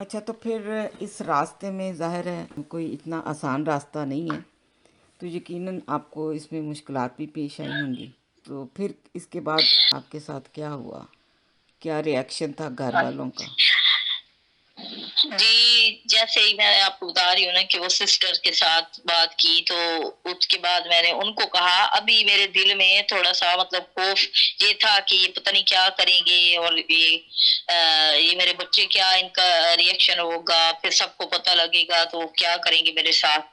اچھا، تو پھر اس راستے میں ظاہر ہے کوئی اتنا آسان راستہ نہیں ہے، تو یقیناً آپ کو اس میں مشکلات بھی پیش آئی ہوں گی۔ تو پھر اس کے بعد آپ کے ساتھ کیا ہوا؟ کیا ری ایکشن تھا گھر ہاں والوں کا؟ جی، جیسے ہی میں آپ کو بتا رہی ہوں نا کہ وہ سسٹر کے ساتھ بات کی، تو اس کے بعد میں نے ان کو کہا، ابھی میرے دل میں تھوڑا سا مطلب خوف یہ تھا کہ یہ پتہ نہیں کیا کریں گے، اور یہ میرے بچے کیا ان کا ری ایکشن ہوگا، پھر سب کو پتہ لگے گا تو کیا کریں گے میرے ساتھ،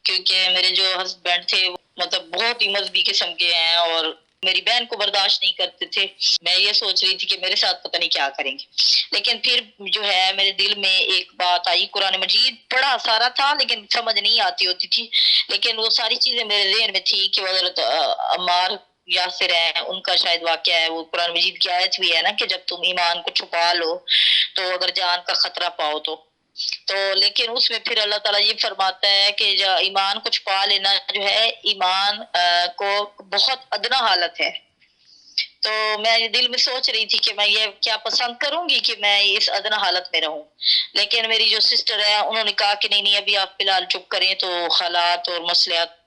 کیونکہ میرے جو ہسبینڈ تھے وہ مطلب بہت ہی مذہبی قسم کے ہیں، اور میری بہن کو برداشت نہیں کرتے تھے۔ میں یہ سوچ رہی تھی کہ میرے ساتھ پتہ نہیں کیا کریں گے، لیکن پھر جو ہے میرے دل میں ایک بات آئی، قرآن مجید پڑھا سارا تھا لیکن سمجھ نہیں آتی ہوتی تھی، لیکن وہ ساری چیزیں میرے ذہن میں تھی کہ وہ حضرت عمار یاسر ہیں، ان کا شاید واقعہ ہے، وہ قرآن مجید کی آیت بھی ہے نا کہ جب تم ایمان کو چھپا لو تو اگر جان کا خطرہ پاؤ تو لیکن اس میں پھر اللہ تعالیٰ یہ فرماتا ہے کہ جو ایمان کو چھپا لینا جو ہے ایمان کو بہت ادنا حالت ہے۔ تو میں یہ دل میں سوچ رہی تھی کہ میں یہ کیا پسند کروں گی کہ میں اس ادنا حالت میں رہوں، لیکن میری جو سسٹر ہے انہوں نے کہا کہ نہیں نہیں، ابھی آپ فی الحال چپ کریں، تو حالات اور مسئلات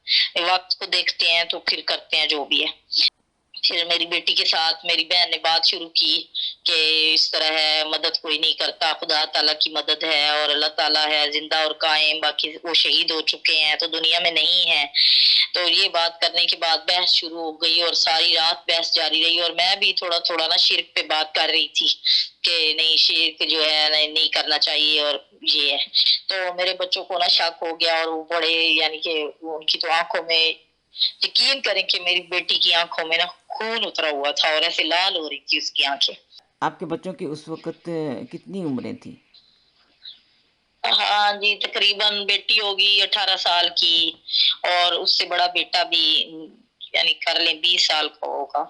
وقت کو دیکھتے ہیں تو پھر کرتے ہیں جو بھی ہے۔ پھر میری بیٹی کے ساتھ میری بہن نے بات شروع کی کہ اس طرح ہے، مدد کوئی نہیں کرتا، خدا تعالیٰ کی مدد ہے، اور اللہ تعالیٰ ہے زندہ اور قائم، باقی وہ شہید ہو چکے ہیں تو دنیا میں نہیں ہے۔ تو یہ بات کرنے کے بعد بحث شروع ہو گئی، اور ساری رات بحث جاری رہی، اور میں بھی تھوڑا تھوڑا نا شرک پہ بات کر رہی تھی کہ نہیں، شرک جو ہے نہیں کرنا چاہیے، اور یہ ہے۔ تو میرے بچوں کو نا شک ہو گیا، اور وہ بڑے یعنی کہ ان کی تو آنکھوں میں، یقین کریں کہ میری بیٹی کی آنکھوں میں نا خون اترا ہوا تھا، اور ایسے لال ہو رہی تھی اس کی آنکھیں۔ آپ کے بچوں کی اس وقت کتنی عمریں تھیں؟ ہاں جی، تقریباً بیٹی ہوگی 18 سال کی، اور اس سے بڑا بیٹا بھی یعنی کر لیں 20 سال کا ہوگا۔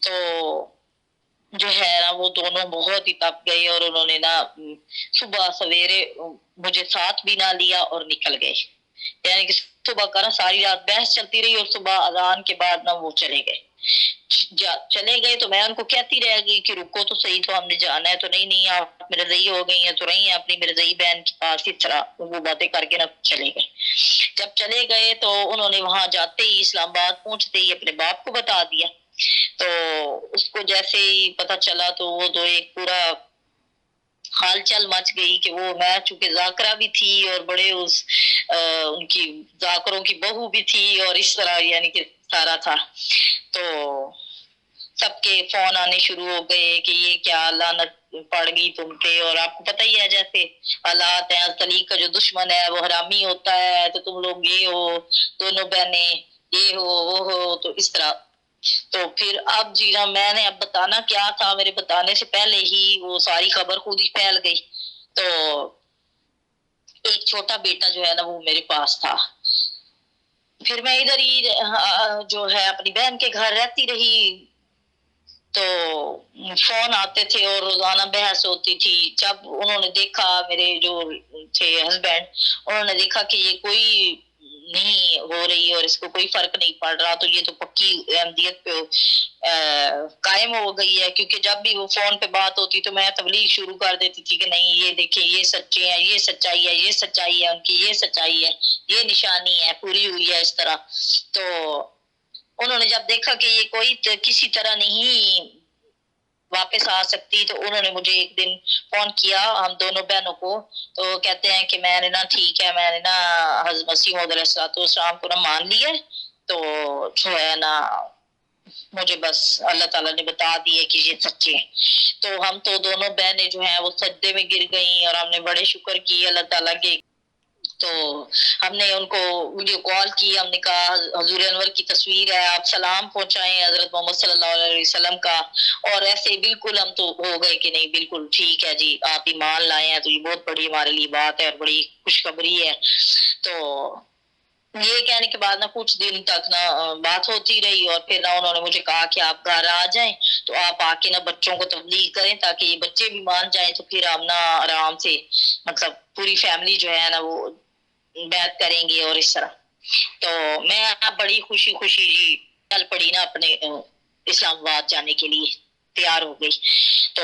تو جو ہے نا وہ دونوں بہت ہی تپ گئے، اور انہوں نے نا صبح سویرے مجھے ساتھ بھی نہ لیا اور نکل گئے، یعنی کہ صبح کا نا ساری رات بحث چلتی رہی، اور صبح اذان کے بعد نا وہ چلے گئے۔ چلے گئے تو میں ان کو کہتی رہ گئی کہ رکو تو صحیح، تو ہم نے جانا ہے، تو نہیں نہیں آپ میرے رضی ہو گئی ہیں تو رہی ہیں اپنی میرے رضی بہن کے پاس، اس طرح وہ باتیں کر کے نا چلے گئے۔ جب چلے گئے تو انہوں نے وہاں جاتے ہی اسلام آباد پہنچتے ہی اپنے باپ کو بتا دیا، تو اس کو جیسے ہی پتہ چلا تو وہ تو ایک پورا حال چل مچ گئی کہ وہ، میں چونکہ ذاکرہ بھی تھی اور بڑے اس ان کی ذاکروں کی بہو بھی تھی، اور اس طرح یعنی کہ سارا تھا، تو سب کے فون آنے شروع ہو گئے کہ یہ کیا لعنت پڑ گئی تم پہ، اور آپ کو پتہ ہی ہے جیسے حالات ہیں، علی کا جو دشمن ہے وہ حرامی ہوتا ہے، تو تم لوگ یہ ہو، دونوں بہنیں یہ ہو وہ ہو، تو اس طرح۔ تو پھر اب جی نا میں نے اب بتانا کیا تھا، میرے بتانے سے پہلے ہی وہ ساری خبر خود ہی پھیل گئی۔ تو ایک چھوٹا بیٹا جو ہے نا وہ میرے پاس تھا، پھر میں ادھر ہی جو ہے اپنی بہن کے گھر رہتی رہی، تو فون آتے تھے اور روزانہ بحث ہوتی تھی۔ جب انہوں نے دیکھا، میرے جو تھے ہسبینڈ، انہوں نے دیکھا کہ یہ کوئی نہیں ہو رہی اور اس کو کوئی فرق نہیں پڑ رہا، تو یہ تو پکی احمدیت پہ قائم ہو گئی ہے، کیونکہ جب بھی وہ فون پہ بات ہوتی تو میں تبلیغ شروع کر دیتی تھی کہ نہیں یہ دیکھیں یہ سچے ہیں، یہ سچائی ہے، یہ سچائی ہے ان کی، یہ سچائی ہے، یہ نشانی ہے پوری ہوئی ہے، اس طرح۔ تو انہوں نے جب دیکھا کہ یہ کوئی کسی طرح نہیں واپس آ سکتی، تو انہوں نے مجھے ایک دن فون کیا ہم دونوں بہنوں کو، تو کہتے ہیں کہ میں نے نا ٹھیک ہے، میں نے نا حضرت مسیح موعود علیہ السلام کو نا مان لیا، تو جو ہے نا مجھے بس اللہ تعالیٰ نے بتا دی ہے کہ یہ سچے ہیں۔ تو ہم تو دونوں بہنیں جو ہیں وہ سجدے میں گر گئیں، اور ہم نے بڑے شکر کی اللہ تعالیٰ کے۔ تو ہم نے ان کو ویڈیو کال کی، ہم نے کہا حضور انور کی تصویر ہے، آپ سلام پہنچائیں حضرت محمد صلی اللہ علیہ وسلم کا، اور ایسے بالکل ہم تو ہو گئے کہ نہیں بالکل ٹھیک ہے جی، آپ ایمان لائے ہیں تو یہ بہت بڑی ہمارے لیے بات ہے اور بڑی خوشخبری ہے۔ تو یہ کہنے کے بعد نا کچھ دن تک نا بات ہوتی رہی، اور پھر نا انہوں نے مجھے کہا کہ آپ گھر آ جائیں تو آپ آ کے نا بچوں کو تبلیغ کریں تاکہ یہ بچے بھی مان جائیں، تو پھر ہم نا آرام سے مطلب پوری فیملی جو ہے نا وہ بیعت کریں گے، اور اس طرح۔ تو میں بڑی خوشی خوشی جی چل پڑی نا اپنے اسلام آباد جانے کے لیے تیار ہو گئی۔ تو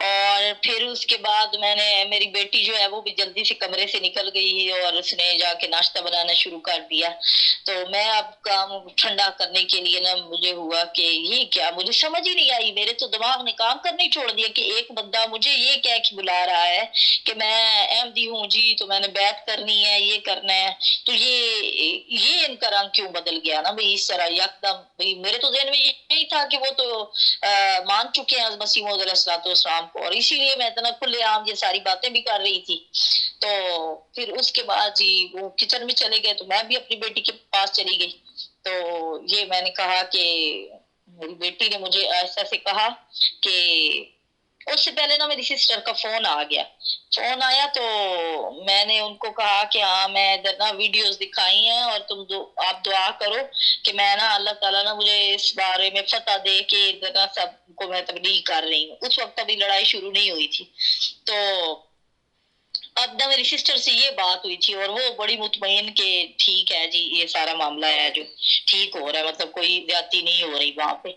اور پھر اس کے بعد میری بیٹی جو ہے وہ بھی جلدی سے کمرے سے نکل گئی اور اس نے جا کے ناشتہ بنانا شروع کر دیا. تو میں اب کام ٹھنڈا کرنے کے لیے نا مجھے ہوا کہ یہ کیا, مجھے سمجھ ہی نہیں آئی, میرے تو دماغ نے کام کرنے چھوڑ دیا کہ ایک بندہ مجھے یہ کہہ کے بلا رہا ہے کہ میں احمدی ہوں جی, تو میں نے بیعت کرنی ہے, یہ کرنا ہے. تو یہ ان کا رنگ کیوں بدل گیا نا بھئی اس طرح یکدم. بھئی میرے تو ذہن میں یہی تھا کہ وہ تو مان چکے ہیں مسیح موعود علیہ الصلوۃ والسلام کو, اور اسی لیے میں اتنا کھلے عام یہ ساری باتیں بھی کر رہی تھی. تو پھر اس کے بعد جی وہ کچن میں چلے گئے, تو میں بھی اپنی بیٹی کے پاس چلی گئی. تو یہ میں نے کہا کہ میری بیٹی نے مجھے ایسا سے کہا کہ اس سے پہلے نا میری سسٹر کا فون آ گیا. فون آیا تو میں نے ان کو کہا کہ ہاں میں ادھر نا ویڈیوز دکھائی ہیں اور آپ دعا کرو کہ میں نا اللہ تعالیٰ نا مجھے اس بارے میں فتح دے کہ ادھر نا سب کو میں تبلیغ کر رہی ہوں. اس وقت ابھی لڑائی شروع نہیں ہوئی تھی. تو اب نہ میری سسٹر سے یہ بات ہوئی تھی اور وہ بڑی مطمئن کہ ٹھیک ہے جی یہ سارا معاملہ ہے جو ٹھیک ہو رہا ہے, مطلب کوئی زیادتی نہیں ہو رہی وہاں پہ.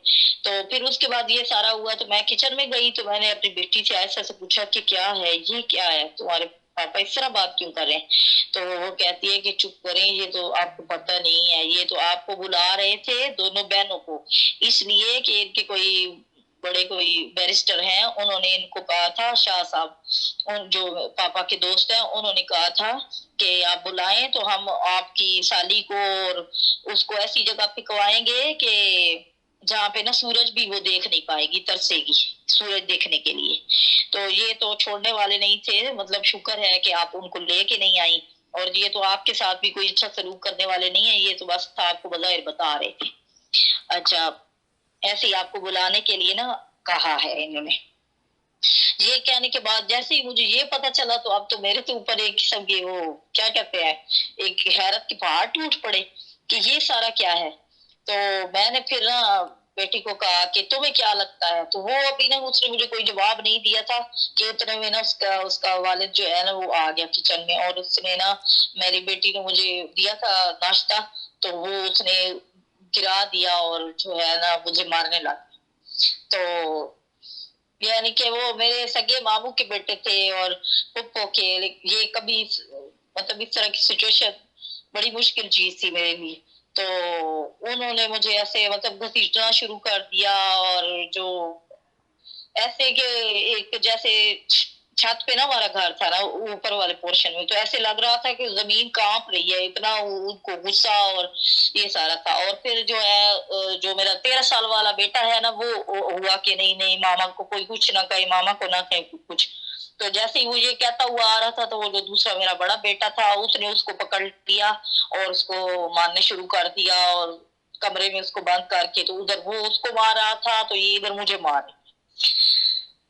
تو پھر اس کے بعد یہ سارا ہوا تو میں کچن میں گئی, تو میں نے اپنی بیٹی سے ایسا سے پوچھا کہ کیا ہے, یہ کیا ہے, تمہارے پاپا اس طرح بات کیوں کر رہے ہیں. تو وہ کہتی ہے کہ چپ کریں, یہ تو آپ کو پتہ نہیں ہے, یہ تو آپ کو بلا رہے تھے دونوں بہنوں کو اس لیے کہ ان کے کوئی بڑے کوئی بیرسٹر ہیں, انہوں نے ان کو کہا تھا, شاہ صاحب جو پاپا کے دوست ہیں انہوں نے کہا تھا کہ آپ بلائیں تو ہم آپ کی سالی کو اور اس کو ایسی جگہ پکوائیں گے کہ جہاں پہ نا سورج بھی وہ دیکھ نہیں پائے گی, ترسے گی سورج دیکھنے کے لیے. تو یہ تو چھوڑنے والے نہیں تھے, مطلب شکر ہے کہ آپ ان کو لے کے نہیں آئی, اور یہ تو آپ کے ساتھ بھی کوئی اچھا سلوک کرنے والے نہیں ہیں, یہ تو بس آپ کو بظاہر بتا رہے تھے. اچھا ایسے ہی آپ کو بلانے کے لیے نا کہا ہے انہوں نے. یہ کہنے کے بعد جیسے ہی مجھے یہ پتا چلا تو اب تو میرے تو اوپر ایک قسم کی وہ کیا کہتے ہیں ایک حیرت کے پہاڑ ٹوٹ پڑے کہ یہ سارا کیا ہے. تو میں نے پھر نا بیٹی کو کہا کہ تمہیں کیا لگتا ہے, تو وہ ابھی نا اس نے مجھے کوئی جواب نہیں دیا تھا کہ اتنے میں نا اس کا والد جو ہے نا وہ آ گیا کچن میں, اور اس نے نا میری بیٹی نے مجھے دیا تھا ناشتہ, تو وہ اس نے گرا دیا اور جو ہے نا مجھے مارنے لگا. تو یعنی کہ وہ میرے سگے ماموں کے بیٹے تھے اور پھپھو کے, یہ کبھی مطلب اس طرح کی سچویشن بڑی مشکل چیز تھی میرے لیے. تو انہوں نے مجھے ایسے مطلب گھسیٹنا شروع کر دیا, اور جو ایسے کہ ایک جیسے چھت پہ نا ہمارا گھر تھا نا اوپر والے پورشن میں, تو ایسے لگ رہا تھا کہ زمین کانپ رہی ہے, اتنا ان کو غصہ اور یہ سارا تھا. اور پھر جو ہے جو میرا 13 سال والا بیٹا ہے نا وہ ہوا کہ نہیں ماما کو کوئی کچھ نہ کہے, ماما کو نہ کہے کچھ. تو جیسے ہی وہ یہ کہتا ہوا آ رہا تھا تو وہ جو دوسرا میرا بڑا بیٹا تھا اس نے اس کو پکڑ لیا اور اس کو مارنے شروع کر دیا, اور کمرے میں اس کو بند کر کے, تو ادھر وہ اس کو مار رہا تھا تو یہ ادھر مجھے مارے.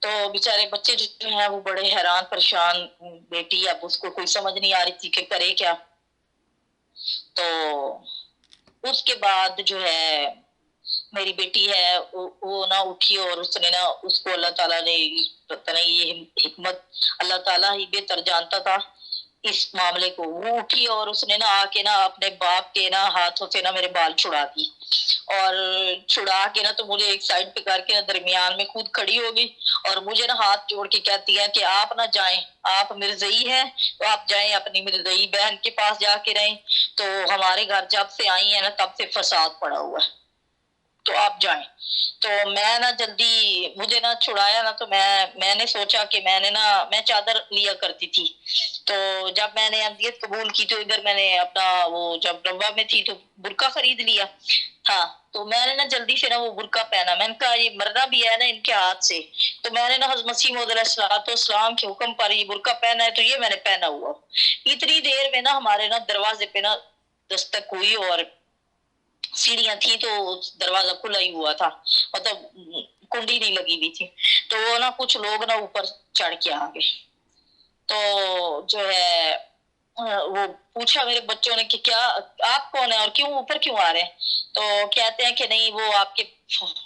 تو بیچارے بچے جو ہیں وہ بڑے حیران پریشان, بیٹی اب اس کو کوئی سمجھ نہیں آ رہی تھی کہ کرے کیا. تو اس کے بعد جو ہے میری بیٹی ہے وہ نہ اٹھی, اور اس نے نا اس کو اللہ تعالیٰ نے پتہ نہیں یہ حکمت اللہ تعالیٰ ہی بہتر جانتا تھا اس معاملے کو, وہ اٹھی اور اس نے نا آ کے نا اپنے باپ کے نا ہاتھوں سے نا میرے بال چھڑا دی, اور چھڑا کے نا تو مجھے ایک سائڈ پہ کر کے نا درمیان میں خود کھڑی ہو گئی, اور مجھے نا ہاتھ جوڑ کے کہتی ہے کہ آپ نہ جائیں, آپ مرزئی ہیں تو آپ جائیں اپنی مرزئی بہن کے پاس جا کے رہیں, تو ہمارے گھر جب سے آئی ہیں نا تب سے فساد پڑا ہوا ہے, تو آپ جائیں. تو میں نا جلدی مجھے نا چھڑایا نا, تو میں نے سوچا کہ میں چادر لیا کرتی تھی, تو جب میں نے احمدیت قبول کی تو ادھر میں نے اپنا وہ جب روا میں تھی تو برقع خرید لیا تھا, تو میں نے نا جلدی سے نا وہ برقع پہنا. میں نے کہا یہ مرنا بھی ہے نا ان کے ہاتھ سے, تو میں نے نا حضرت مسیح موعود علیہ الصلوۃ والسلام کے حکم پر یہ برقع پہنا ہے, تو یہ میں نے پہنا ہوا. اتنی دیر میں نا ہمارے نا دروازے پہ نا دستک ہوئی, اور سیڑھیاں تھیں تو دروازہ کھلا ہی ہوا تھا, مطلب کنڈی نہیں لگی ہوئی تھی. تو وہ نا کچھ لوگ نا اوپر چڑھ کے آ گئے, تو جو ہے وہ پوچھا میرے بچوں نے کہ کیا آپ کون ہیں اور کیوں اوپر کیوں آ رہے ہیں, تو کہتے ہیں کہ نہیں وہ آپ کے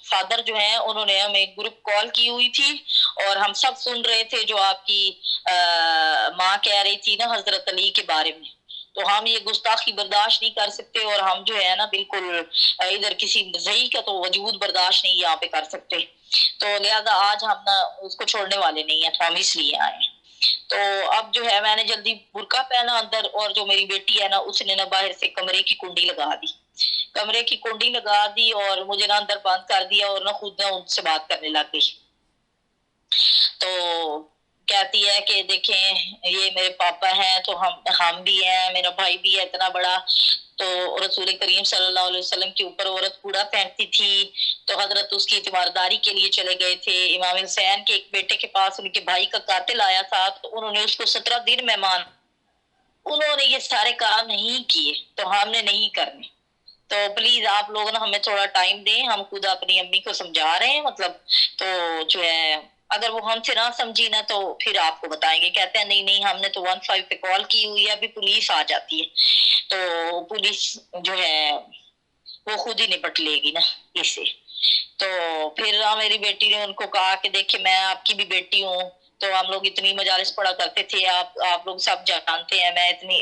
فادر جو ہیں انہوں نے ہمیں گروپ کال کی ہوئی تھی اور ہم سب سن رہے تھے جو آپ کی ماں کہہ رہی تھی نا حضرت علی کے بارے میں. تو ہم یہ گستاخی برداشت نہیں کر سکتے، اور ہم جو ہے نا بالکل ادھر کسی ضعیف کا تو وجود برداشت نہیں یہاں پہ کر سکتے، تو لہذا آج ہم نا اس کو چھوڑنے والے نہیں ہیں، تو ہم اس لیے آئے ہیں۔ تو اب جو ہے میں نے جلدی برقع پہنا اندر، اور جو میری بیٹی ہے نا اس نے نا باہر سے کمرے کی کنڈی لگا دی، کمرے کی کنڈی لگا دی اور مجھے نا اندر بند کر دیا، اور نا خود نا ان سے بات کرنے لگ گئی۔ تو کہتی ہے کہ دیکھیں یہ میرے پاپا ہیں، تو ہم بھی ہیں، میرا بھائی بھی ہے اتنا بڑا، تو رسول کریم صلی اللہ علیہ وسلم کے اوپر عورت کوڑا پھینکتی تھی، تو حضرت اس کی تیمارداری کے لیے چلے گئے تھے، امام حسین کے ایک بیٹے کے پاس ان کے بھائی کا قاتل آیا تھا، تو انہوں نے اس کو 17 دن مہمان، انہوں نے یہ سارے کام نہیں کیے، تو ہم نے نہیں کرنے، تو پلیز آپ لوگ نا ہمیں تھوڑا ٹائم دیں، ہم خود اپنی امی کو سمجھا رہے ہیں، مطلب تو جو ہے اگر وہ ہم سے نہ سمجھی نا تو پھر آپ کو بتائیں گے۔ کہتے ہیں نہیں نہیں، ہم نے تو 15 پہ کال کی ہوئی ہے، ابھی پولیس آ جاتی ہے، تو پولیس جو ہے وہ خود ہی نپٹ لے گی نا اس سے۔ تو پھر میری بیٹی نے ان کو کہا کہ دیکھیں میں آپ کی بھی بیٹی ہوں، تو ہم لوگ اتنی مجالس پڑھا کرتے تھے، آپ لوگ سب جانتے ہیں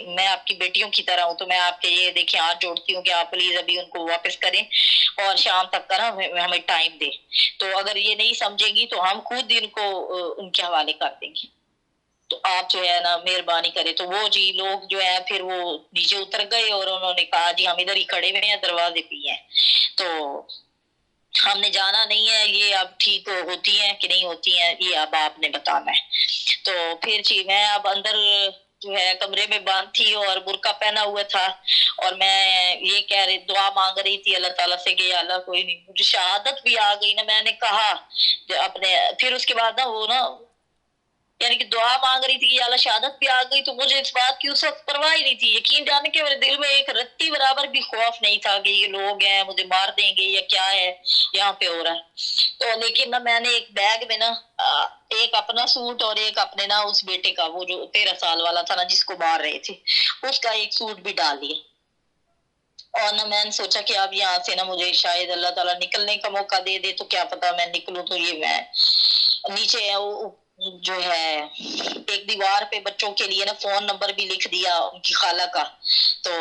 میں آپ کی بیٹیوں کی طرح ہوں، تو میں آپ کے یہ دیکھیں ہاتھ جوڑتی ہوں کہ آپ پلیز ابھی ان کو واپس کریں اور شام تک کا نا ہمیں ٹائم دیں، تو اگر یہ نہیں سمجھیں گی تو ہم خود ان کو ان کے حوالے کر دیں گے، تو آپ جو ہے نا مہربانی کرے۔ تو وہ جی لوگ جو ہے پھر وہ نیچے اتر گئے اور انہوں نے کہا جی ہم ادھر ہی کھڑے ہوئے ہیں، دروازے پہ ہیں، تو ہم نے جانا نہیں ہے، یہ اب ٹھیک ہوتی ہیں کہ نہیں ہوتی ہیں یہ اب آپ نے بتانا ہے۔ تو پھر جی میں اب اندر جو ہے کمرے میں بند تھی اور برقع پہنا ہوا تھا، اور میں یہ کہہ رہی دعا مانگ رہی تھی اللہ تعالیٰ سے کہ یا اللہ کوئی نہیں، مجھے شہادت بھی آ گئی نا، میں نے کہا اپنے پھر اس کے بعد نا وہ نا یعنی کہ دعا مانگ رہی تھی کہ یا اللہ شہادت بھی آ گئی، تو مجھے اس بات کی اس وقت پرواہ ہی نہیں تھی، یقین جانے کے میرے دل میں ایک رتی برابر بھی خوف نہیں تھا کہ یہ لوگ ہیں مجھے مار دیں گے یا کیا ہے یہاں پہ ہو رہا ہے۔ تو لیکن نا میں نے ایک بیگ میں نا ایک اپنا سوٹ اور ایک اپنے نا اس بیٹے کا، وہ جو 13 سال والا تھا نا جس کو مار رہے تھے، اس کا ایک سوٹ بھی ڈال لیا، اور نہ میں نے سوچا کہ اب یہاں سے نا مجھے شاید اللہ تعالیٰ نکلنے کا موقع دے دے، تو کیا پتا میں نکلوں، تو یہ میں نیچے جو ہے ایک دیوار پہ بچوں کے لیے نا فون نمبر بھی لکھ دیا ان کی خالہ کا، تو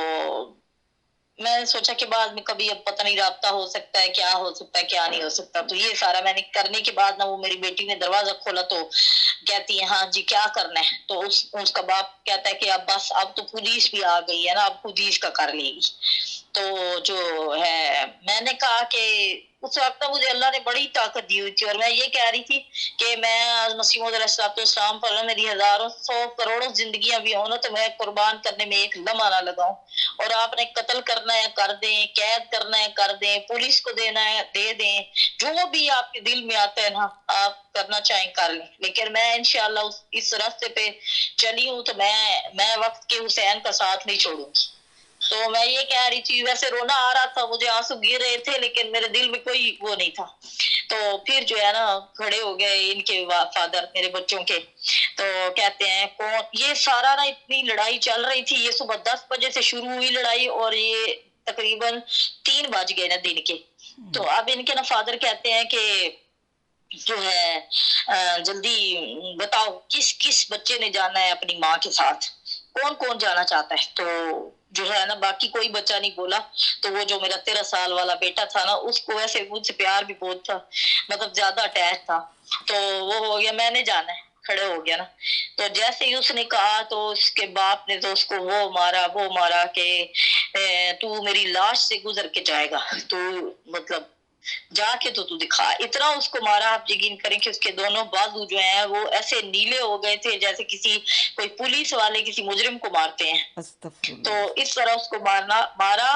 میں نے سوچا کہ بعد میں کبھی اب پتہ نہیں رابطہ ہو سکتا ہے، کیا ہو سکتا ہے کیا نہیں ہو سکتا، تو یہ سارا میں نے کرنے کے بعد نا وہ میری بیٹی نے دروازہ کھولا تو کہتی ہے ہاں جی کیا کرنا ہے، تو اس کا باپ کہتا ہے کہ اب بس اب تو پولیس بھی آ گئی ہے نا، اب خود ہی اس کا کر لے گی۔ تو جو ہے میں نے کہا کہ اس وقت مجھے اللہ نے بڑی طاقت دی ہوئی تھی، اور میں یہ کہہ رہی تھی کہ میں مسیح موعود علیہ السلام پر میری ہزاروں 100 کروڑوں زندگیاں بھی ہوں نا، تو میں قربان کرنے میں ایک لمحہ نہ لگاؤں، اور آپ نے قتل کرنا ہے کر دیں، قید کرنا ہے کر دیں، پولیس کو دینا ہے دے دیں، جو بھی آپ کے دل میں آتا ہے نا آپ کرنا چاہیں کر لیں، لیکن میں انشاءاللہ اس راستے پہ چلی ہوں، تو میں وقت کے حسین کا ساتھ نہیں چھوڑوں گی۔ تو میں یہ کہہ رہی تھی، ویسے رونا آ رہا تھا، مجھے آنسو گر رہے تھے، لیکن میرے دل میں کوئی وہ نہیں تھا۔ تو پھر جو ہے نا کھڑے ہو گئے ان کے فادر میرے بچوں کے، تو کہتے ہیں کون یہ سارا نا اتنی لڑائی چل رہی تھی، یہ صبح 10 بجے سے شروع ہوئی لڑائی اور یہ تقریباً 3 بج گئے نا دن کے۔ تو اب ان کے نا فادر کہتے ہیں کہ جو ہے جلدی بتاؤ کس کس بچے نے جانا ہے اپنی ماں کے ساتھ، کون کون جانا چاہتا ہے، تو جو ہے نا باقی کوئی بچہ نہیں بولا، تو وہ جو میرا 13 سال والا بیٹا تھا نا اس کو ویسے مجھ سے پیار بھی بہت تھا، مطلب زیادہ اٹیچ تھا، تو وہ ہو گیا میں نے جانا ہے، کھڑے ہو گیا نا، تو جیسے ہی اس نے کہا تو اس کے باپ نے تو اس کو وہ مارا کہ تو میری لاش سے گزر کے جائے گا، تو مطلب جا کے تو دکھا، اتنا اس کو مارا، آپ یقین کریں کہ اس کے دونوں بازو جو ہیں وہ ایسے نیلے ہو گئے تھے جیسے کوئی پولیس والے کسی مجرم کو مارتے ہیں، استغفر تو اللہ۔ اس طرح اس کو مارا،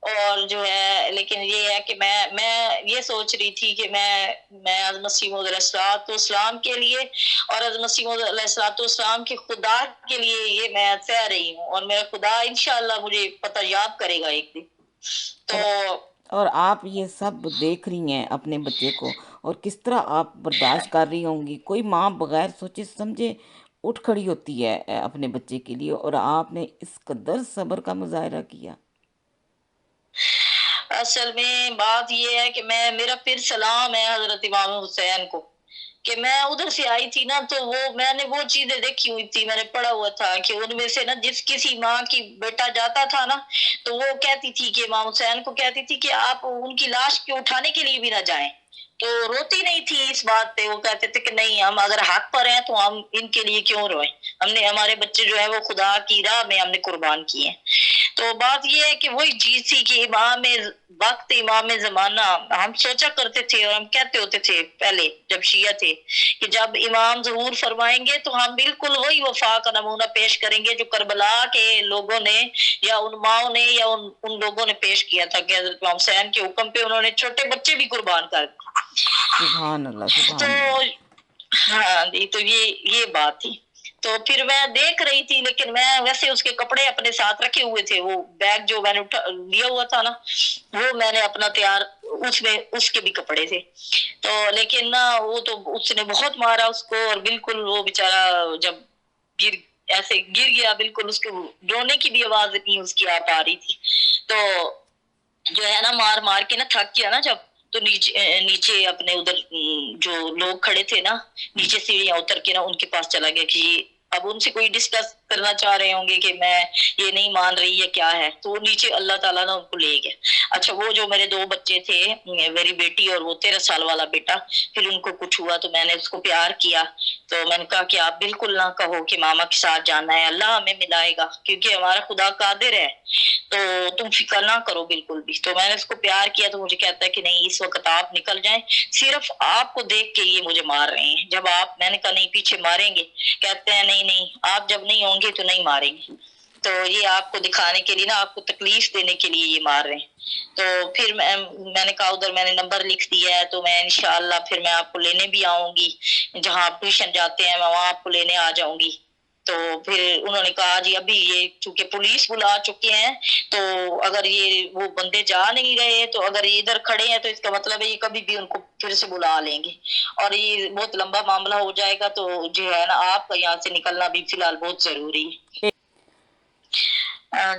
اور جو ہے لیکن یہ ہے کہ میں یہ سوچ رہی تھی کہ میں حضرت مسیح موعود علیہ السلام کے لیے اور حضرت مسیح موعود علیہ السلام کے خدا کے لیے یہ میں سہ رہی ہوں، اور میرا خدا انشاءاللہ مجھے پتہ یاد کرے گا ایک دن۔ تو اور آپ یہ سب دیکھ رہی ہیں اپنے بچے کو، اور کس طرح آپ برداشت کر رہی ہوں گی، کوئی ماں بغیر سوچے سمجھے اٹھ کھڑی ہوتی ہے اپنے بچے کے لیے، اور آپ نے اس قدر صبر کا مظاہرہ کیا۔ اصل میں بات یہ ہے کہ میرا پھر سلام ہے حضرت امام حسین کو کہ میں ادھر سے آئی تھی نا تو وہ میں نے وہ چیزیں دیکھی ہوئی تھی, میں نے پڑھا ہوا تھا کہ ان میں سے نا جس کسی ماں کی بیٹا جاتا تھا نا تو وہ کہتی تھی کہ امام حسین کو کہتی تھی کہ آپ ان کی لاش کو اٹھانے کے لیے بھی نہ جائیں, تو روتی نہیں تھی اس بات پہ. وہ کہتے تھے کہ نہیں, ہم اگر حق پر ہیں تو ہم ان کے لیے کیوں روئیں, ہم نے ہمارے بچے جو ہے وہ خدا کی راہ میں ہم نے قربان کیے. تو بات یہ ہے کہ وہی چیز تھی کہ امام وقت امام زمانہ ہم سوچا کرتے تھے اور ہم کہتے ہوتے تھے پہلے جب شیعہ تھے کہ جب امام ظہور فرمائیں گے تو ہم بالکل وہی وفا کا نمونہ پیش کریں گے جو کربلا کے لوگوں نے یا ان ماؤں نے یا ان لوگوں نے پیش کیا تھا کہ حضرت امام حسین کے حکم پہ انہوں نے چھوٹے بچے بھی قربان کر سبحان اللہ تو سبحان اللہ. ہاں جی, تو یہ بات تھی. تو پھر میں دیکھ رہی تھی, لیکن میں ویسے اس کے کپڑے اپنے ساتھ رکھے ہوئے تھے, وہ بیگ جو میں نے لیا ہوا تھا نا وہ میں نے اپنا تیار, اس میں اس کے بھی کپڑے تھے. تو لیکن نا وہ تو اس نے بہت مارا اس کو, اور بالکل وہ بیچارہ جب ایسے گر گیا بالکل اس کو رونے کی بھی آواز نہیں اس کی آ پا رہی تھی. تو جو ہے نا مار مار کے نا تھک گیا نا جب, تو نیچے اپنے ادھر جو لوگ کھڑے تھے نا نیچے سیڑھیاں اتر کے نا ان کے پاس چلا گیا کہ اب ان سے کوئی ڈسکس کرنا چاہ رہے ہوں گے کہ میں یہ نہیں مان رہی ہے کیا ہے, تو وہ نیچے اللہ تعالیٰ نے ان کو لے گیا. اچھا, وہ جو میرے 2 بچے تھے, میری بیٹی اور وہ 13 سال والا بیٹا, پھر ان کو کچھ ہوا تو میں نے اس کو پیار کیا, تو میں نے کہا کہ آپ بالکل نہ کہو کہ ماما کے ساتھ جانا ہے, اللہ ہمیں ملائے گا کیونکہ ہمارا خدا قادر ہے, تو تم فکر نہ کرو بالکل بھی. تو میں نے اس کو پیار کیا, تو مجھے کہتا ہے کہ نہیں اس وقت آپ نکل جائیں, صرف آپ کو دیکھ کے یہ مجھے مار رہے ہیں. جب آپ, میں نے کہا نہیں پیچھے ماریں گے, کہتے ہیں نہیں نہیں آپ جب نہیں ہوں گے تو نہیں ماریں گے, تو یہ آپ کو دکھانے کے لیے نا, آپ کو تکلیف دینے کے لیے یہ مار رہے ہیں. تو پھر میں نے کہا ادھر میں نے نمبر لکھ دیا ہے, تو میں انشاءاللہ پھر میں آپ کو لینے بھی آؤں گی, جہاں آپ ٹیوشن جاتے ہیں میں وہاں آپ کو لینے آ جاؤں گی. تو پھر انہوں نے کہا جی ابھی یہ چونکہ پولیس بلا چکے ہیں تو اگر یہ وہ بندے جا نہیں رہے, تو اگر یہ ادھر کھڑے ہیں تو اس کا مطلب ہے یہ کبھی بھی ان کو پھر سے بلا لیں گے, اور یہ بہت لمبا معاملہ ہو جائے گا. تو جو ہے نا آپ کا یہاں سے نکلنا بھی فی الحال بہت ضروری ہے.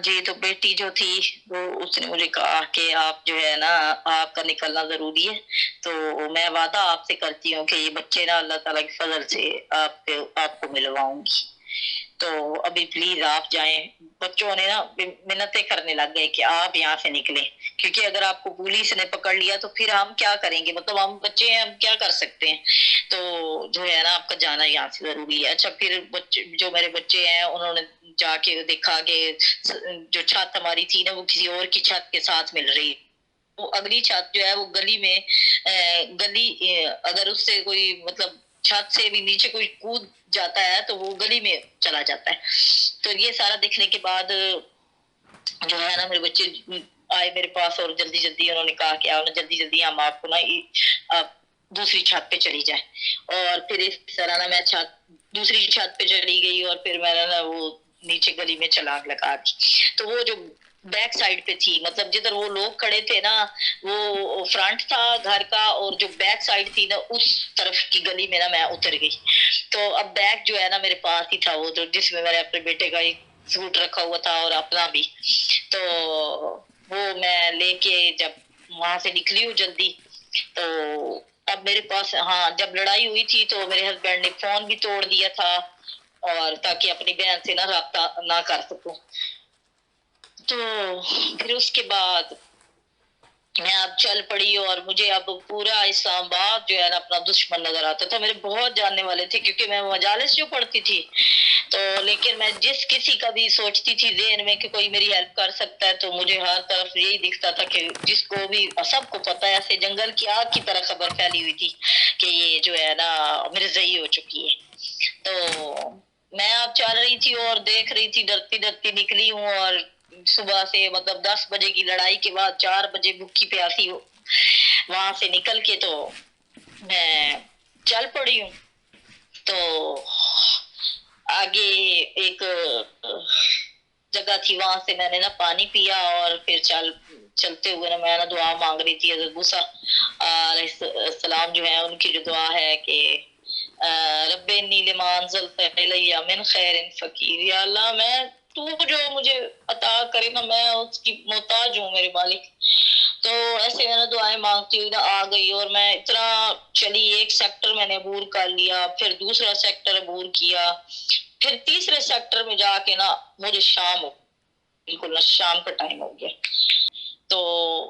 جی, تو بیٹی جو تھی وہ اس نے مجھے کہا کہ آپ جو ہے نا آپ کا نکلنا ضروری ہے, تو میں وعدہ آپ سے کرتی ہوں کہ یہ بچے نا اللہ تعالیٰ کے فضل سے آپ کو ملواؤں گی, تو ابھی پلیز آپ جائیں. بچوں نے نا منتیں کرنے لگ گئے کہ آپ یہاں سے نکلیں, کیونکہ اگر آپ کو پولیس نے پکڑ لیا تو پھر ہم کیا کریں گے, مطلب ہم بچے ہیں ہم کیا کر سکتے ہیں, تو جو ہے نا آپ کا جانا یہاں سے ضروری ہے. اچھا, پھر بچے جو میرے بچے ہیں انہوں نے جا کے دیکھا کہ جو چھت ہماری تھی نا وہ کسی اور کی چھت کے ساتھ مل رہی, وہ اگلی چھت جو ہے وہ گلی میں اگر اس سے کوئی مطلب چھت سے بھی نیچے کوئی کود جاتا ہے تو وہ گلی میں چلا جاتا ہے. تو یہ سارا دیکھنے کے بعد جو ہے نا میرے بچے آئے میرے پاس, اور جلدی جلدی انہوں نے کہا کہ جلدی جلدی ہم آپ کو نا دوسری چھت پہ چلی جائیں. اور پھر اس طرح نا میں دوسری چھت پہ چلی گئی, اور پھر میں نے نا وہ نیچے گلی میں چھلانگ لگا دی. تو وہ جو بیک سائڈ پہ تھی, مطلب جدھر وہ لوگ کھڑے تھے نا وہ فرنٹ تھا گھر کا, اور جو بیک سائڈ تھی نا اس طرف کی گلی میں نا میں اتر گئی. تو اب بیگ جو ہے نا میرے پاس ہی تھا, وہ تو جس میں میرے اپنے بیٹے کا ایک سوٹ رکھا ہوا تھا اور اپنا بھی, تو وہ میں لے کے جب وہاں سے نکلی ہوں جلدی, تو اب میرے پاس جب لڑائی ہوئی تھی تو میرے ہسبینڈ نے فون بھی توڑ دیا تھا, اور تاکہ اپنی بہن سے نہ رابطہ نہ کر سکوں. تو پھر اس کے بعد میں اب چل پڑی, اور مجھے اب پورا اسلام آباد جو ہے نا اپنا دشمن نظر آتا تھا. میرے بہت جاننے والے تھے کیونکہ میں مجالس جو پڑھتی تھی, تو لیکن میں جس کسی کا بھی سوچتی تھی ذہن میں کہ کوئی میری ہیلپ کر سکتا ہے, تو مجھے ہر طرف یہی دکھتا تھا کہ جس کو بھی سب کو پتا ہے, ایسے جنگل کی آگ کی طرح خبر پھیلی ہوئی تھی کہ یہ جو ہے نا مرزئی ہو چکی ہے. تو میں اب چل رہی تھی اور دیکھ رہی تھی, ڈرتی ڈرتی نکلی ہوں, اور صبح سے مطلب 10 بجے کی لڑائی کے بعد 4 بجے بھوکی پیاسی وہاں سے نکل کے تو میں چل پڑی ہوں. تو آگے ایک جگہ تھی, وہاں سے میں نے نا پانی پیا, اور پھر چلتے ہوئے نا میں نا دعا مانگ رہی تھی. حضرت موسیٰ علیہ السلام جو ہے ان کی جو دعا ہے کہ رب انی لما انزلت الی من خیر فقیر, یا اللہ میں تو جو مجھے عطا کرے نا میں اس کی محتاج ہوں میرے مالک. تو ایسے میں نے دعائیں مانگتی ہوئی نا آ گئی، اور میں اتنا چلی، ایک سیکٹر میں نے عبور کر لیا، پھر دوسرا سیکٹر عبور کیا، پھر تیسرے سیکٹر میں جا کے نا مجھے شام ہو، بالکل نا شام کا ٹائم ہو گیا. تو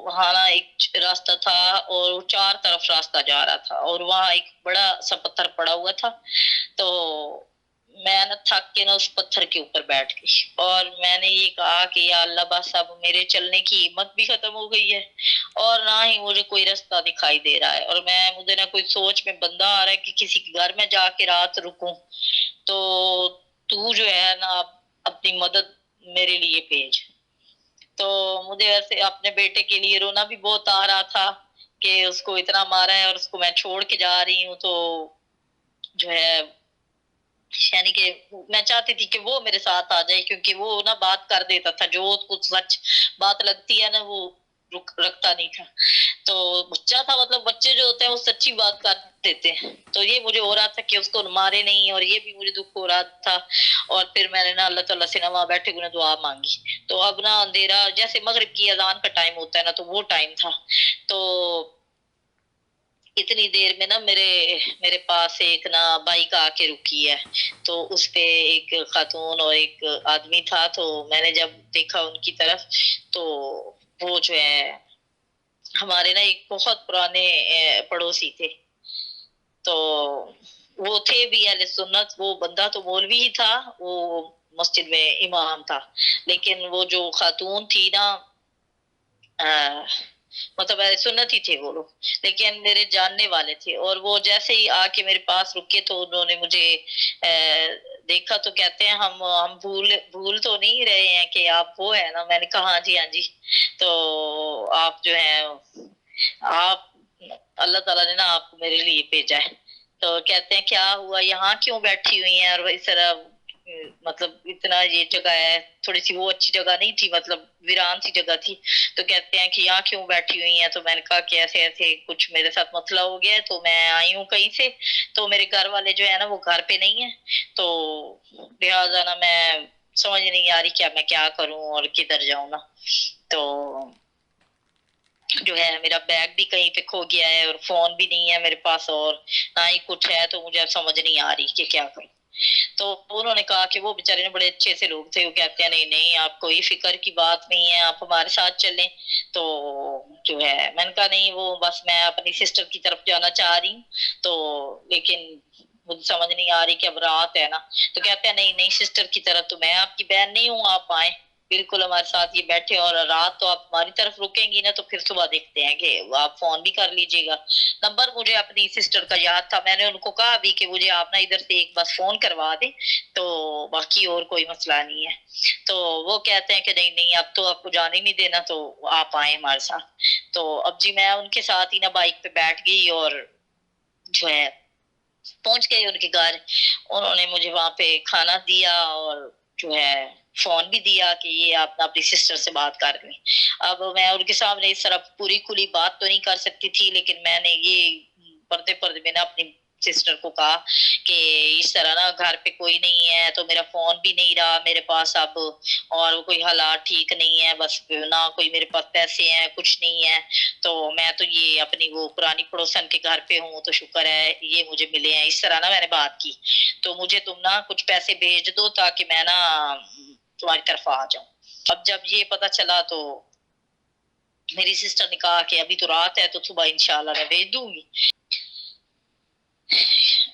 وہاں نا ایک راستہ تھا اور وہ 4 طرف راستہ جا رہا تھا، اور وہاں ایک بڑا سا پتھر پڑا ہوا تھا. تو میں نا تھک کے نا اس پتھر کے اوپر بیٹھ گئی، اور میں نے یہ کہا کہ یا اللہ بس اب میرے چلنے کی ہمت بھی ختم ہو گئی ہے، اور نہ ہی مجھے کوئی راستہ دکھائی دے رہا ہے، اور مجھے نہ کوئی سوچ میں بندہ آ رہا ہے کہ کسی کے گھر میں جا کے رات رکوں. تو تو جو ہے نا اپنی مدد میرے لیے بھیج. تو مجھے ویسے اپنے بیٹے کے لیے رونا بھی بہت آ رہا تھا کہ اس کو اتنا مارا ہے اور اس کو میں چھوڑ کے جا رہی ہوں. تو جو ہے یعنی کہ میں چاہتی تھی کہ وہ میرے ساتھ آ جائے، کیونکہ وہ نا بات کر دیتا تھا، جو کچھ سچ بات لگتی ہے نا وہ رکھتا نہیں تھا. تو بچہ تھا، مطلب بچے جو ہوتے ہیں وہ سچی بات کر دیتے ہیں. تو یہ مجھے ہو رہا تھا کہ اس کو مارے نہیں، اور یہ بھی مجھے دکھ ہو رہا تھا. اور پھر میں نے نا اللہ تعالیٰ سے نا وہاں بیٹھے ہوئے دعا مانگی. تو اب نا اندھیرا، جیسے مغرب کی اذان کا ٹائم ہوتا ہے نا، تو وہ ٹائم تھا. تو اتنی دیر میں نا میرے پاس ایک نا بائک آ کے رکی ہے. تو اس پہ ایک خاتون اور ایک آدمی تھا. تو میں نے جب دیکھا ان کی طرف، تو وہ جو ہے ہمارے نا ایک بہت پرانے پڑوسی تھے. تو وہ تھے بھی اہل سنت. وہ بندہ تو مولوی ہی تھا، وہ مسجد میں امام تھا، لیکن وہ جو خاتون تھی نا مطلب سنت ہی تھے وہ لوگ، لیکن میرے جاننے والے تھے. اور وہ جیسے ہی آ کے میرے پاس رکے تو انہوں نے مجھے دیکھا تو کہتے ہیں ہم بھول تو نہیں رہے ہیں کہ آپ وہ ہے نا. میں نے کہا ہاں جی ہاں جی. تو آپ جو ہیں آپ اللہ تعالیٰ نے نا آپ کو میرے لیے بھیجا ہے. تو کہتے ہیں کیا ہوا، یہاں کیوں بیٹھی ہوئی ہیں؟ اور اس طرح مطلب اتنا یہ جگہ ہے، تھوڑی سی وہ اچھی جگہ نہیں تھی، مطلب ویران سی جگہ تھی. تو کہتے ہیں کہ یہاں کیوں بیٹھی ہوئی ہیں؟ تو میں نے کہا کہ ایسے ایسے کچھ میرے ساتھ مسئلہ ہو گیا ہے، تو میں آئی ہوں کہیں سے. تو میرے گھر والے جو ہے نا وہ گھر پہ نہیں ہے. تو لہٰذا نا میں سمجھ نہیں آ رہی کیا میں کیا کروں اور کدھر جاؤں نا. تو جو ہے میرا بیگ بھی کہیں پہ کھو گیا ہے، اور فون بھی نہیں ہے میرے پاس، اور نہ ہی کچھ ہے. تو مجھے اب سمجھ نہیں آ رہی کہ کیا کروں. تو انہوں نے کہا کہ وہ بیچارے بڑے اچھے سے لوگ تھے. وہ کہتے ہیں نہیں نہیں آپ کوئی فکر کی بات نہیں ہے، آپ ہمارے ساتھ چلیں. تو جو ہے میں نے کہا نہیں، وہ بس میں اپنی سسٹر کی طرف جانا چاہ رہی ہوں. تو لیکن مجھے سمجھ نہیں آ رہی کہ اب رات ہے نا. تو کہتے ہیں نہیں نہیں سسٹر کی طرف تو میں آپ کی بہن نہیں ہوں، آپ آئیں بالکل ہمارے ساتھ یہ بیٹھے، اور رات تو آپ ہماری طرف رکیں گی نا تو پھر صبح دیکھتے ہیں کہ آپ فون بھی کر لیجیے گا. نمبر مجھے اپنی سسٹر کا یاد تھا. میں نے ان کو کہا ابھی کہ مجھے آپ نا ادھر سے ایک بس فون کروا دیں، تو باقی اور کوئی مسئلہ نہیں ہے. تو وہ کہتے ہیں کہ نہیں نہیں اب تو آپ کو جانے نہیں دینا، تو آپ آئیں ہمارے ساتھ. تو اب جی میں ان کے ساتھ ہی نا بائک پہ بیٹھ گئی، اور جو ہے پہنچ گئے ان کے گھر. انہوں نے مجھے وہاں پہ کھانا دیا، اور جو ہے فون بھی دیا کہ یہ آپ اپنی سسٹر سے بات کر لیں. اب میں ان کے سامنے اس طرح پوری کھلی بات تو نہیں کر سکتی تھی، لیکن میں نے یہ پردے میں نے اپنی سسٹر کو کہا کہ اس طرح نا گھر پہ کوئی نہیں ہے، تو میرا فون بھی نہیں رہا میرے پاس اب، اور کوئی حالات ٹھیک نہیں ہے، بس نہ کوئی میرے پاس پیسے ہیں کچھ نہیں ہے. تو میں تو یہ اپنی وہ پرانی پڑوسن کے گھر پہ ہوں، تو شکر ہے یہ مجھے ملے ہیں. اس طرح نا میں نے بات کی. تو مجھے تم نا کچھ پیسے بھیج دو تاکہ میں نا تمہاری طرف آ جاؤں. اب جب یہ پتا چلا تو میری سسٹر نے کہا کہ ابھی تو رات ہے، تو صبح انشاءاللہ میں بھیج دوں گی.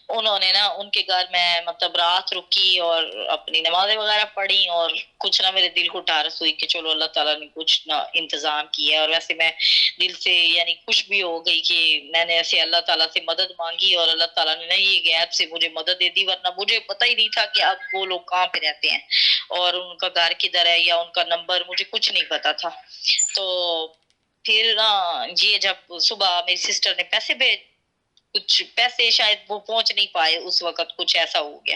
انہوں نے نا ان کے گھر میں مطلب رات رکی اور اپنی نمازیں وغیرہ پڑھی، اور کچھ نہ میرے دل کو ڈھارس ہوئی کہ چلو اللہ تعالیٰ نے کچھ نہ انتظام کیا. اور ویسے میں دل سے یعنی خوش بھی ہو گئی کہ میں نے ایسے اللہ تعالیٰ سے مدد مانگی، اور اللہ تعالیٰ نے یہ غیب سے مجھے مدد دے دی. ورنہ مجھے پتہ ہی نہیں تھا کہ اب وہ لوگ کہاں پہ رہتے ہیں، اور ان کا گھر کدھر ہے یا ان کا نمبر مجھے کچھ نہیں پتا تھا. تو پھر نا یہ جب صبح میری سسٹر نے کچھ پیسے شاید وہ پہنچ نہیں پائے اس وقت، کچھ ایسا ہو گیا.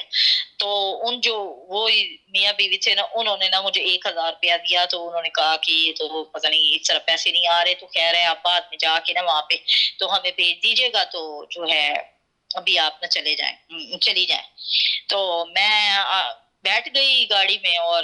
تو ان جو وہ میاں بیوی تھے نا، انہوں نے نا مجھے 1000 روپیہ دیا. تو انہوں نے کہا کہ یہ تو پتہ نہیں اس طرح پیسے نہیں آ رہے، تو خیر ہے آپ بعد میں جا کے نا وہاں پہ تو ہمیں بھیج دیجیے گا. تو جو ہے ابھی آپ نہ چلی جائیں. تو میں بیٹھ گئی گاڑی میں، اور